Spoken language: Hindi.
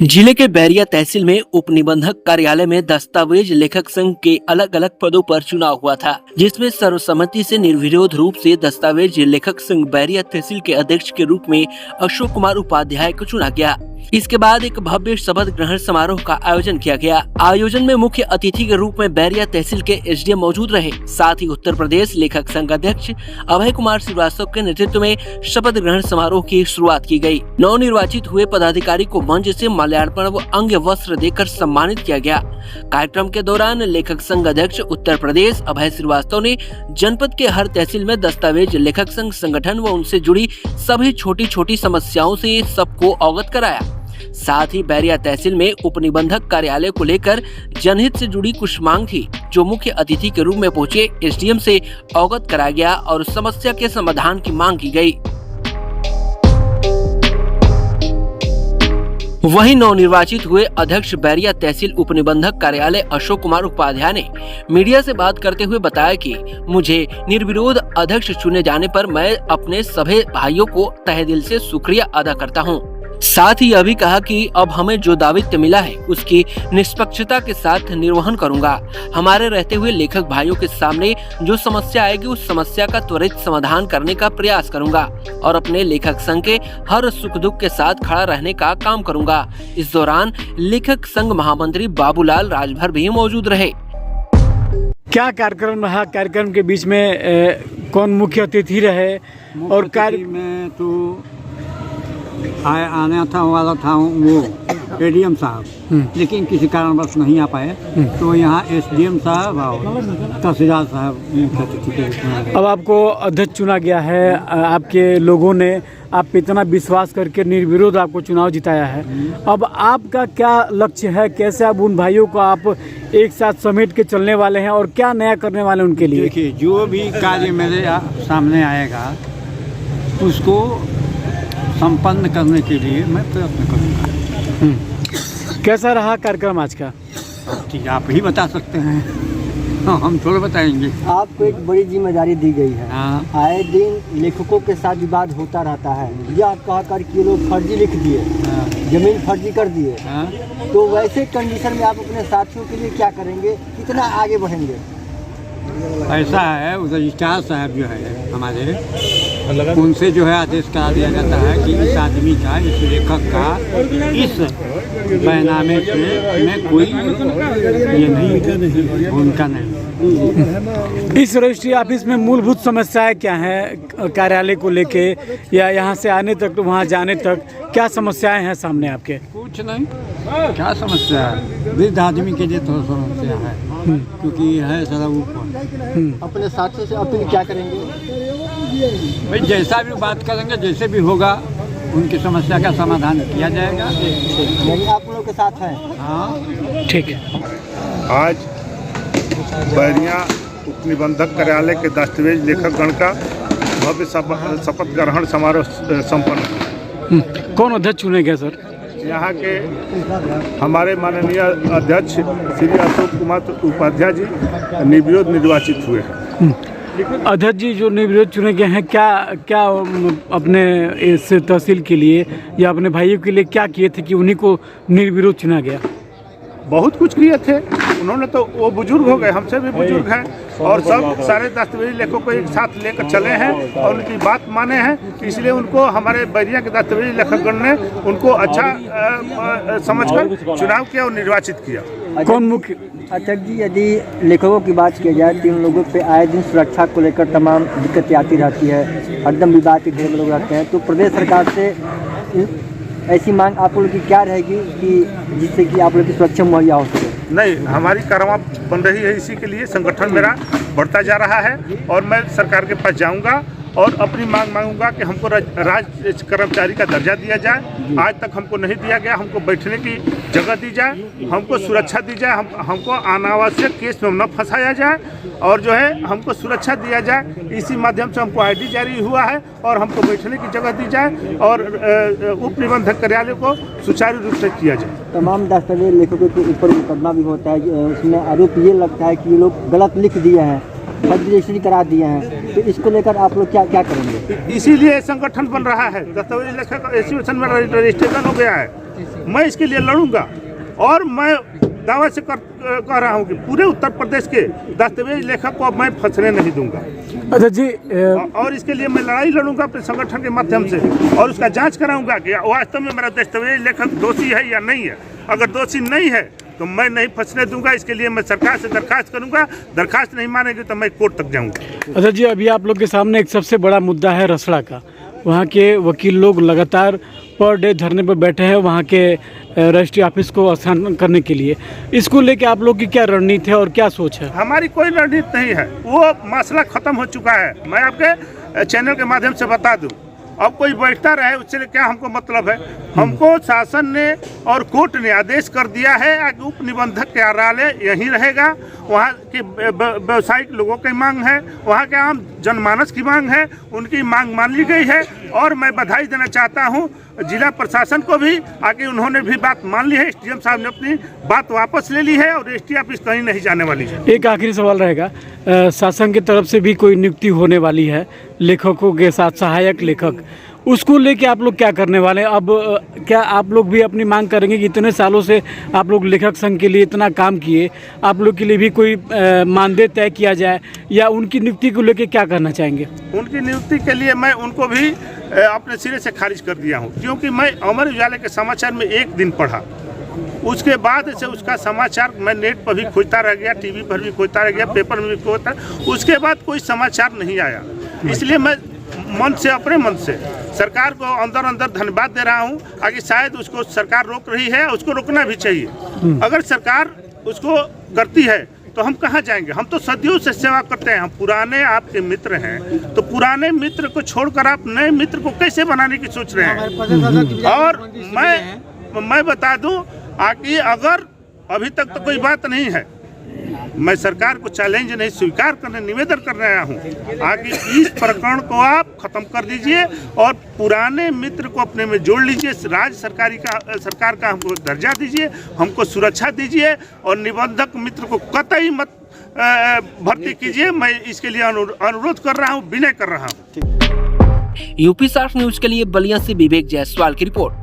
जिले के बैरिया तहसील में उप निबंधक कार्यालय में दस्तावेज लेखक संघ के अलग अलग पदों पर चुनाव हुआ था, जिसमें सर्वसम्मति से निर्विरोध रूप से दस्तावेज लेखक संघ बैरिया तहसील के अध्यक्ष के रूप में अशोक कुमार उपाध्याय को चुना गया। इसके बाद एक भव्य शपथ ग्रहण समारोह का आयोजन किया गया। आयोजन में मुख्य अतिथि के रूप में बैरिया तहसील के एसडीएम मौजूद रहे। साथ ही उत्तर प्रदेश लेखक संघ अध्यक्ष अभय कुमार श्रीवास्तव के नेतृत्व में शपथ ग्रहण समारोह की शुरुआत की गई। नवनिर्वाचित हुए पदाधिकारी को मंच से माल्यार्पण व अंग वस्त्र देकर सम्मानित किया गया। कार्यक्रम के दौरान लेखक संघ अध्यक्ष उत्तर प्रदेश अभय श्रीवास्तव ने जनपद के हर तहसील में दस्तावेज लेखक संघ संगठन व उनसे जुड़ी सभी छोटी छोटी समस्याओं से सबको अवगत कराया। साथ ही बैरिया तहसील में उप निबंधक कार्यालय को लेकर जनहित से जुड़ी कुछ मांग थी, जो मुख्य अतिथि के रूप में पहुंचे एसडीएम से अवगत कराया गया और समस्या के समाधान की मांग की गई। वहीं नवनिर्वाचित हुए अध्यक्ष बैरिया तहसील उप निबंधक कार्यालय अशोक कुमार उपाध्याय ने मीडिया से बात करते हुए बताया कि मुझे निर्विरोध अध्यक्ष चुने जाने पर मैं अपने सभी भाइयों को तहे दिल से शुक्रिया अदा करता हूं। साथ ही यह भी कहा कि अब हमें जो दायित्व मिला है उसकी निष्पक्षता के साथ निर्वहन करूंगा। हमारे रहते हुए लेखक भाइयों के सामने जो समस्या आएगी उस समस्या का त्वरित समाधान करने का प्रयास करूंगा और अपने लेखक संघ के हर सुख दुख के साथ खड़ा रहने का काम करूंगा। इस दौरान लेखक संघ महामंत्री बाबूलाल राजभर भी मौजूद रहे। क्या कार्यक्रम रहा? कार्यक्रम के बीच में कौन मुख्य अतिथि रहे? और कार्य में तो आना था वाला था वो एडीएम साहब, लेकिन किसी कारणवश नहीं आ पाए, तो यहाँ एसडीएम साहब और तहसीलदार साहब मुख्य अतिथि के रूप में। अब आपको अध्यक्ष चुना गया है, आपके लोगों ने आप पे इतना विश्वास करके निर्विरोध आपको चुनाव जिताया है। अब आपका क्या लक्ष्य है? कैसे आप उन भाइयों को आप एक साथ समेट के चलने वाले हैं और क्या नया करने वाले हैं उनके लिए? देखिए, जो भी कार्य मेरे सामने आएगा उसको संपन्न करने के लिए मैं प्रयत्न करूँगा। कैसा रहा कार्यक्रम आज का? ठीक, आप ही बता सकते हैं, हम थोड़ा बताएंगे। आपको एक बड़ी जिम्मेदारी दी गई है। हाँ। आए दिन लेखकों के साथ विवाद होता रहता है। यह कह कर कि लोग फर्जी लिख दिए, जमीन फर्जी कर दिए, तो वैसे कंडीशन में आप अपने साथियों के लिए क्या करेंगे? कितना आगे बढ़ेंगे? ऐसा है, उधर रजिस्ट्रार साहब जो है हमारे, उनसे जो है आदेश करा दिया जाता है कि इस आदमी का, इस लेखक का इस बैनामे में कोई ये नहीं, उनका नहीं। इस रजिस्ट्री ऑफिस में मूलभूत समस्याएं क्या हैं कार्यालय को लेके, या यहाँ से आने तक वहाँ जाने तक क्या समस्याएं हैं सामने आपके? कुछ नहीं, क्या समस्या है? वृद्ध आदमी के लिए थोड़ा समस्या है, क्योंकि है सारा ऊपर। अपने साथियों से अपील क्या करेंगे? भाई जैसा भी बात करेंगे, जैसे भी होगा उनकी समस्या का समाधान किया जाएगा। यानी आप लोगों के साथ हैं? हाँ, ठीक है। आज बैरिया उप निबंधक कार्यालय के दस्तावेज लेखक गण का भव्य शपथ ग्रहण समारोह संपन्न। कौन अध्यक्ष चुने गए सर? यहाँ के हमारे माननीय अध्यक्ष श्री अशोक कुमार उपाध्याय जी निर्विरोध निर्वाचित हुए हैं। अध्यक्ष जी जो निर्विरोध चुने गए हैं, क्या अपने इस तहसील के लिए या अपने भाइयों के लिए क्या किए थे कि उन्हीं को निर्विरोध चुना गया? बहुत कुछ किए थे उन्होंने, तो वो बुजुर्ग हो गए, हमसे भी बुजुर्ग हैं, और सब सारे दस्तावेजी लेखकों को एक साथ लेकर चले हैं और उनकी बात माने हैं, इसलिए उनको हमारे बैरिया के दस्तावेजी लेखकगण ने उनको अच्छा समझकर चुनाव किया और निर्वाचित किया। कौन मुख्य अध्यक्ष जी, यदि लेखकों की बात की जाए तो इन लोगों पे आए दिन सुरक्षा को लेकर तमाम दिक्कतें आती रहती है, हरदम विवाद के घेरे में लोग रहते हैं, तो प्रदेश सरकार से ऐसी मांग आप लोगों की क्या रहेगी कि जिससे कि आप लोगों की सुरक्षा मुहैया हो सके? नहीं, हमारी कार्रवाई बन रही है, इसी के लिए संगठन मेरा बढ़ता जा रहा है और मैं सरकार के पास जाऊंगा और अपनी मांग मांगूंगा कि हमको राज्य कर्मचारी का दर्जा दिया जाए। आज तक हमको नहीं दिया गया, हमको बैठने की जगह दी जाए, हमको सुरक्षा दी जाए, हमको अनावश्यक केस में न फंसाया जाए और जो है हमको सुरक्षा दिया जाए। इसी माध्यम से हमको आईडी जारी हुआ है और हमको बैठने की जगह दी जाए और उप निबंधक कार्यालय को सुचारू रूप से किया जाए। तमाम दस्तावेज लेखकों के ऊपर मुकदमा भी होता है, उसमें आरोप ये लगता है कि ये लोग गलत लिख दिए हैं, रजिस्ट्रेशन करा दिए हैं, तो इसको लेकर आप लोग क्या क्या करेंगे? इसीलिए संगठन बन रहा है। दस्तावेज लेखक एसोसिएशन में रजिस्ट्रेशन हो गया है। मैं इसके लिए लड़ूंगा और मैं दावा से कह रहा हूँ कि पूरे उत्तर प्रदेश के दस्तावेज लेखक को अब मैं फंसने नहीं दूंगा। अच्छा जी, और इसके लिए मैं लड़ाई लड़ूंगा अपने संगठन के माध्यम से और उसका जांच कराऊंगा कि वास्तव में मेरा दस्तावेज लेखक दोषी है या नहीं है। अगर दोषी नहीं है तो मैं नहीं फंसने दूंगा। इसके लिए मैं सरकार से दरखास्त करूंगा। दरखास्त नहीं मानेगी तो मैं कोर्ट तक जाऊंगा। अच्छा जी, अभी आप लोग के सामने एक सबसे बड़ा मुद्दा है रसड़ा का। वहाँ के वकील लोग लगातार पर डे धरने पर बैठे हैं वहाँ के रजिस्ट्री ऑफिस को स्थानांतरण करने के लिए। इसको लेके आप लोग की क्या रणनीति है और क्या सोच है? हमारी कोई रणनीति नहीं है, वो मसला खत्म हो चुका है। मैं आपके चैनल के माध्यम से बता दूं, अब कोई बैठता रहे उससे क्या हमको मतलब है। हमको शासन ने और कोर्ट ने आदेश कर दिया है कि उप निबंधक कार्यालय यहीं रहेगा। वहाँ के व्यवसायिक लोगों की मांग है, वहाँ के आम जनमानस की मांग है, उनकी मांग मान ली गई है। और मैं बधाई देना चाहता हूँ जिला प्रशासन को भी, आगे उन्होंने भी बात मान ली है। एसडीएम साहब ने अपनी बात वापस ले ली है और एसटी ऑफिस कहीं नहीं जाने वाली है। एक आखिरी सवाल रहेगा, शासन की तरफ से भी कोई नियुक्ति होने वाली है लेखकों के साथ, सहायक लेखक, उसको लेके आप लोग क्या करने वाले हैं? अब क्या आप लोग भी अपनी मांग करेंगे कि इतने सालों से आप लोग लेखक संघ के लिए इतना काम किए, आप लोग के लिए भी कोई मानदेय तय किया जाए, या उनकी नियुक्ति को लेके क्या करना चाहेंगे? उनकी नियुक्ति के लिए मैं उनको भी अपने सिरे से खारिज कर दिया हूँ, क्योंकि मैं अमर उजाला के समाचार में एक दिन पढ़ा, उसके बाद से उसका समाचार मैं नेट पर भी खोजता रह गया, टीवी पर भी खोजता रह गया, पेपर में भी खोजता, उसके बाद कोई समाचार नहीं आया। इसलिए मैं मन से, अपने मन से सरकार को अंदर अंदर धन्यवाद दे रहा हूँ। आगे शायद उसको सरकार रोक रही है, उसको रोकना भी चाहिए। अगर सरकार उसको करती है तो हम कहाँ जाएंगे? हम तो सदियों से सेवा करते हैं, हम पुराने आपके मित्र हैं, तो पुराने मित्र को छोड़कर आप नए मित्र को कैसे बनाने की सोच रहे हैं? और मैं बता दूं कि अगर अभी तक तो कोई बात नहीं है, मैं सरकार को चैलेंज नहीं स्वीकार करने, निवेदन करने आया हूँ आगे इस प्रकरण को आप खत्म कर दीजिए और पुराने मित्र को अपने में जोड़ लीजिए। राज्य सरकार का हमको दर्जा दीजिए, हमको सुरक्षा दीजिए और निबंधक मित्र को कतई मत भर्ती कीजिए। मैं इसके लिए अनुरोध कर रहा हूँ, विनय कर रहा हूँ। यूपी 60 न्यूज के लिए बलिया से विवेक जायसवाल की रिपोर्ट।